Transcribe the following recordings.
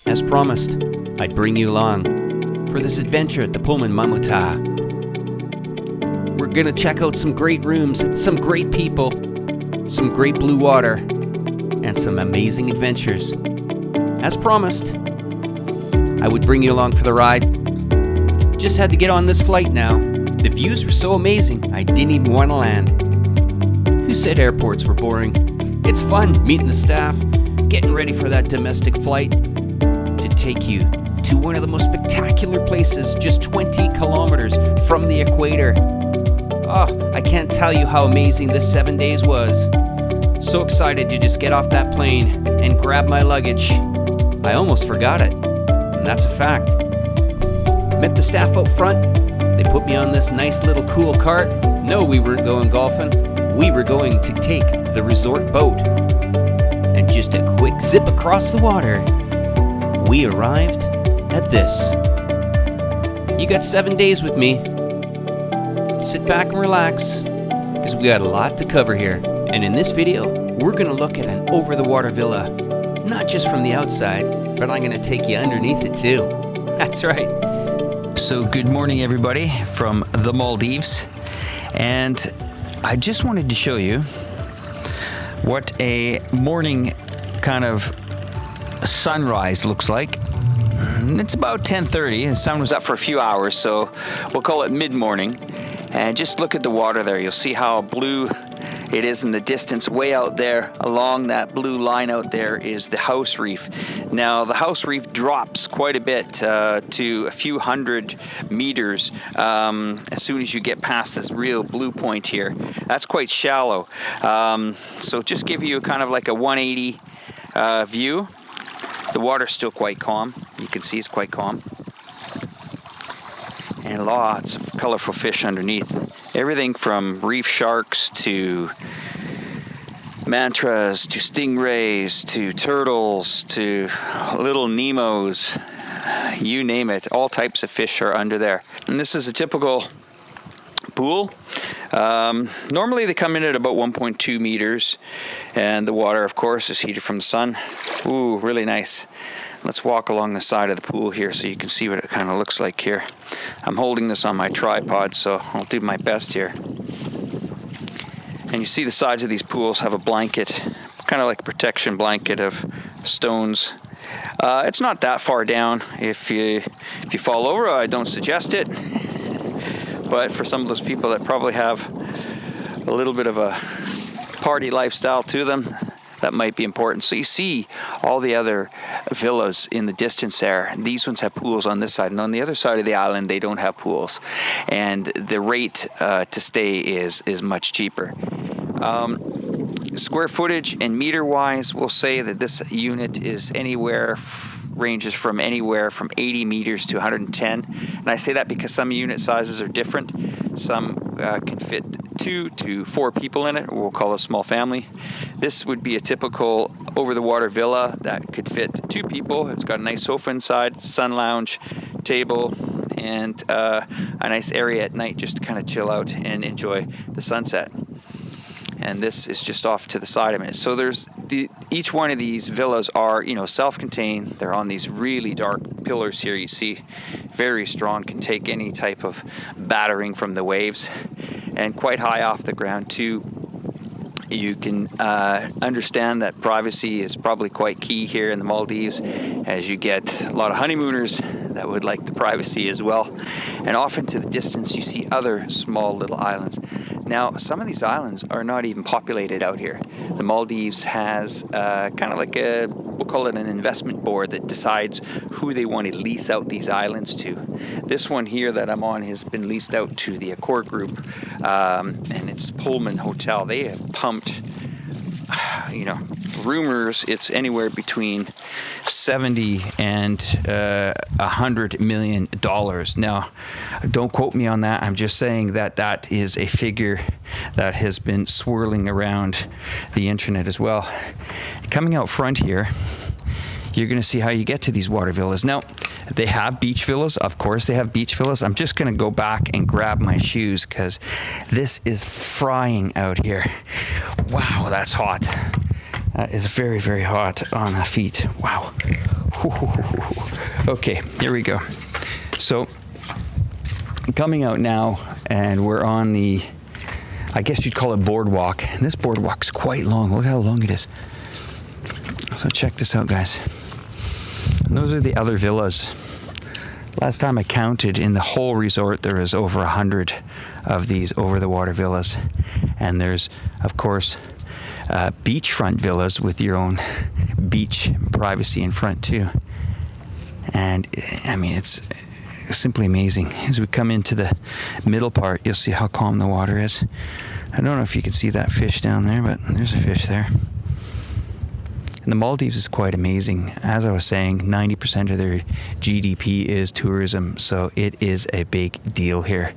As promised, I'd bring you along for this adventure at the Pullman Maamutaa. We're gonna check out some great rooms, some great people, some great blue water, and some amazing adventures. As promised, I would bring you along for the ride. Just had to get on this flight now. The views were so amazing, I didn't even want to land. Who said airports were boring? It's fun meeting the staff, getting ready for that domestic flight to take you to one of the most spectacular places just 20 kilometers from the equator. Oh, I can't tell you how amazing this 7 days was. So excited to just get off that plane and grab my luggage. I almost forgot it, and that's a fact. Met the staff out front. They put me on this nice little cool cart. No, we weren't going golfing. We were going to take the resort boat. And just a quick zip across the water, we arrived at this. You got 7 days with me. Sit back and relax, because we got a lot to cover here. And in this video, we're going to look at an over-the-water villa. Not just from the outside, but I'm going to take you underneath it too. That's right. So good morning, everybody, from the Maldives. And I just wanted to show you what a morning kind of sunrise looks like. It's about 10:30. The sun was up for a few hours, so we'll call it mid-morning. And just look at the water there. You'll see how blue it is in the distance. Way out there, along that blue line out there, is the house reef. Now, the house reef drops quite a bit to a few hundred meters as soon as you get past this real blue point here. That's quite shallow. So just give you kind of like a 180 view. The water's still quite calm. You can see it's quite calm. And lots of colorful fish underneath. Everything from reef sharks to mantras to stingrays to turtles to little Nemos. You name it. All types of fish are under there. And this is a typical pool. Normally they come in at about 1.2 meters, and the water, of course, is heated from the sun. Ooh, really nice. Let's walk along the side of the pool here so you can see what it kind of looks like here. I'm holding this on my tripod, so I'll do my best here. And you see the sides of these pools have a blanket, kind of like a protection blanket of stones. It's not that far down. If you fall over, I don't suggest it. But for some of those people that probably have a little bit of a party lifestyle to them, that might be important. So you see all the other villas in the distance there. These ones have pools on this side, and on the other side of the island they don't have pools, and the rate to stay is much cheaper. Square footage and meter wise, we'll say that this unit is ranges from anywhere from 80 meters to 110. And I say that because some unit sizes are different. Some can fit 2 to 4 people in it, or we'll call it a small family. This would be a typical over-the-water villa that could fit 2 people. It's got a nice sofa inside, sun lounge, table, and a nice area at night just to kind of chill out and enjoy the sunset. And this is just off to the side of it. So each one of these villas are, self-contained. They're on these really dark pillars here. You see, very strong, can take any type of battering from the waves, and quite high off the ground too. You can understand that privacy is probably quite key here in the Maldives, as you get a lot of honeymooners that would like the privacy as well. And off into the distance you see other small little islands. Now, some of these islands are not even populated out here. The Maldives has kind of like we'll call it an investment board that decides who they want to lease out these islands to. This one here that I'm on has been leased out to the Accor Group, and it's Pullman Hotel. They have pumped, rumors it's anywhere between 70 and $100 million. Now, don't quote me on that. I'm just saying that is a figure that has been swirling around the internet as well. Coming out front here, you're going to see how you get to these water villas. Now, they have beach villas. Of course, they have beach villas. I'm just going to go back and grab my shoes because this is frying out here. Wow, that's hot. That is very, very hot on the feet. Wow. Okay, here we go. So, coming out now, and we're on the, I guess you'd call it boardwalk. And this boardwalk's quite long. Look how long it is. So check this out, guys. And those are the other villas. Last time I counted, in the whole resort, there was over 100 of these over-the-water villas. And there's, of course, beachfront villas with your own beach privacy in front, too. And, I mean, it's simply amazing. As we come into the middle part, you'll see how calm the water is. I don't know if you can see that fish down there, but there's a fish there. And the Maldives is quite amazing. As I was saying, 90% of their GDP is tourism, so it is a big deal here.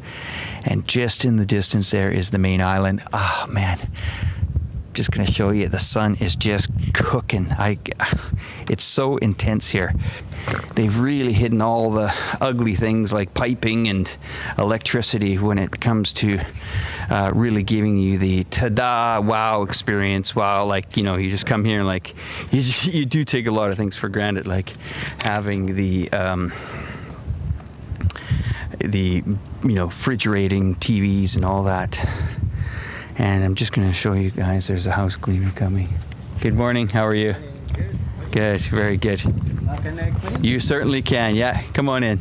And just in the distance there is the main island. Oh man, just gonna show you, the sun is just cooking. It's so intense here. They've really hidden all the ugly things like piping and electricity when it comes to really giving you the ta-da, wow experience. Wow, like, you know, you just come here and like, you do take a lot of things for granted, like having the you know, refrigerating TVs and all that. And I'm just gonna show you guys, there's a house cleaner coming. Good morning, how are you? Good, very good. Can I clean? You certainly can, yeah. Come on in.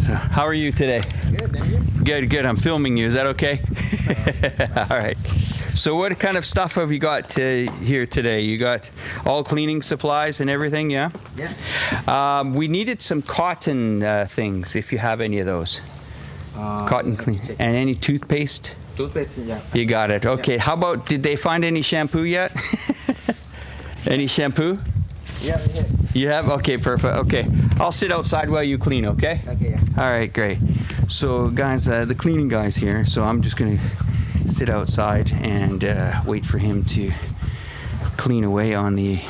So, how are you today? Good, and you? Good, good. I'm filming you. Is that okay? All right. So what kind of stuff have you got here today? You got all cleaning supplies and everything, yeah? Yeah. We needed some cotton things, if you have any of those. Cotton clean. And any toothpaste? Toothpaste, yeah. You got it. Okay. Yeah. How about, did they find any shampoo yet? Any shampoo? Yeah, we have. You have? Okay, perfect. Okay. I'll sit outside while you clean, okay? Okay, yeah. All right, great. So, guys, the cleaning guy's here, so I'm just going to sit outside and wait for him to clean away on the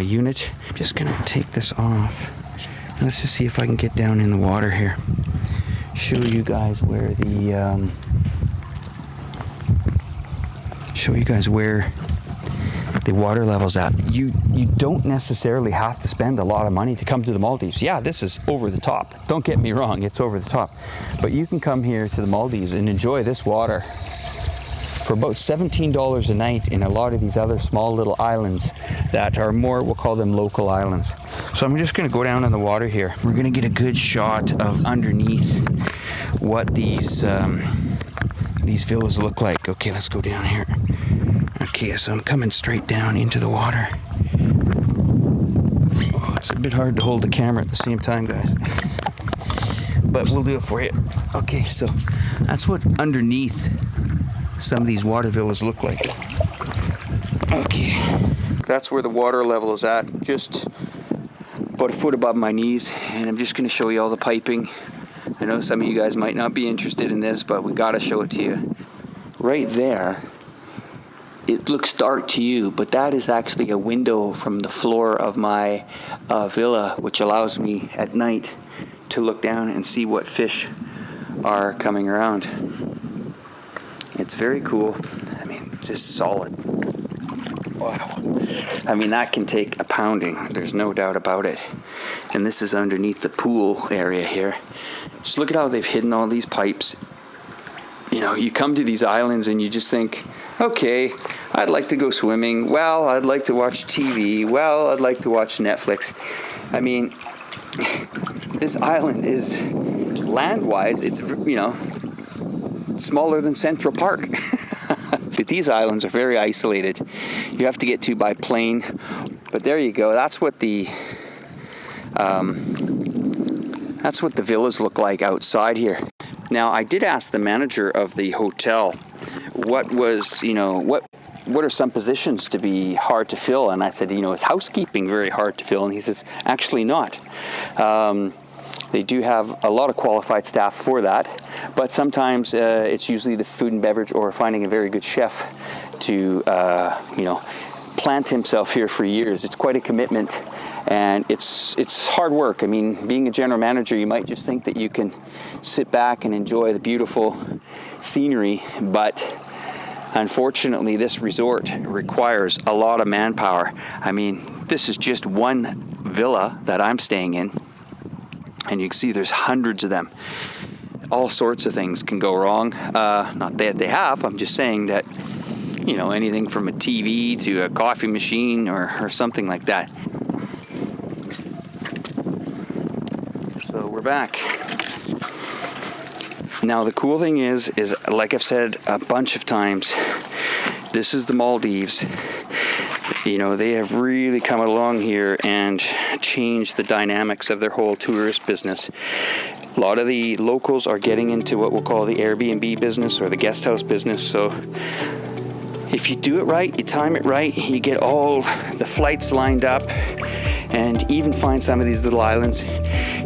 unit. I'm just going to take this off. Let's just see if I can get down in the water here. Show you guys where the... show you guys where the water level's at. You don't necessarily have to spend a lot of money to come to the Maldives. Yeah, this is over the top. Don't get me wrong, it's over the top. But you can come here to the Maldives and enjoy this water for about $17 a night in a lot of these other small little islands that are more, we'll call them local islands. So I'm just gonna go down in the water here. We're gonna get a good shot of underneath what these villas look like. Okay, let's go down here. Okay, so I'm coming straight down into the water. Oh, it's a bit hard to hold the camera at the same time, guys. But we'll do it for you. Okay, so that's what underneath some of these water villas look like. Okay, that's where the water level is at, just about a foot above my knees. And I'm just gonna show you all the piping. I know some of you guys might not be interested in this, but we gotta show it to you. Right there, it looks dark to you, but that is actually a window from the floor of my villa, which allows me at night to look down and see what fish are coming around. It's very cool. I mean, just solid. Wow. I mean, that can take a pounding. There's no doubt about it. And this is underneath the pool area here. Just look at how they've hidden all these pipes. You know, you come to these islands and you just think, okay, I'd like to go swimming. Well, I'd like to watch TV. Well, I'd like to watch Netflix. I mean, this island is, land-wise, it's, you know, smaller than Central Park. But these islands are very isolated. You have to get to by plane. But there you go. That's what the villas look like outside here. Now, I did ask the manager of the hotel what was, you know, what are some positions to be hard to fill? And I said, you know, is housekeeping very hard to fill? And he says, actually not. They do have a lot of qualified staff for that, but sometimes it's usually the food and beverage or finding a very good chef to, you know, plant himself here for years. It's quite a commitment, and it's hard work. I mean, being a general manager, you might just think that you can sit back and enjoy the beautiful scenery, but unfortunately, this resort requires a lot of manpower. I mean, This is just one villa that I'm staying in, and you can see there's hundreds of them. All sorts of things can go wrong. Not that they have, I'm just saying that, you know, anything from a TV to a coffee machine or something like that. So we're back. Now the cool thing is like I've said a bunch of times, this is the Maldives. You know, they have really come along here and changed the dynamics of their whole tourist business. A lot of the locals are getting into what we'll call the Airbnb business or the guest house business. So if you do it right, you time it right, you get all the flights lined up, and even find some of these little islands,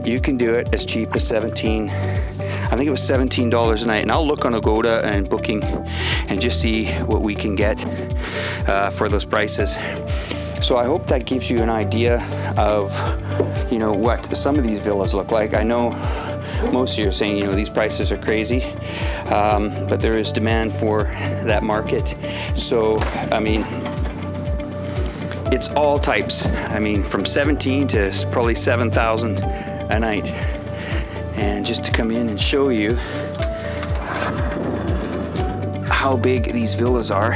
you can do it as cheap as I think it was $17 a night. And I'll look on Agoda and Booking and just see what we can get for those prices. So I hope that gives you an idea of, you know, what some of these villas look like. I know most of you are saying, you know, these prices are crazy, but there is demand for that market. So, I mean, it's all types. I mean, from 17 to probably 7,000 a night. And just to come in and show you how big these villas are.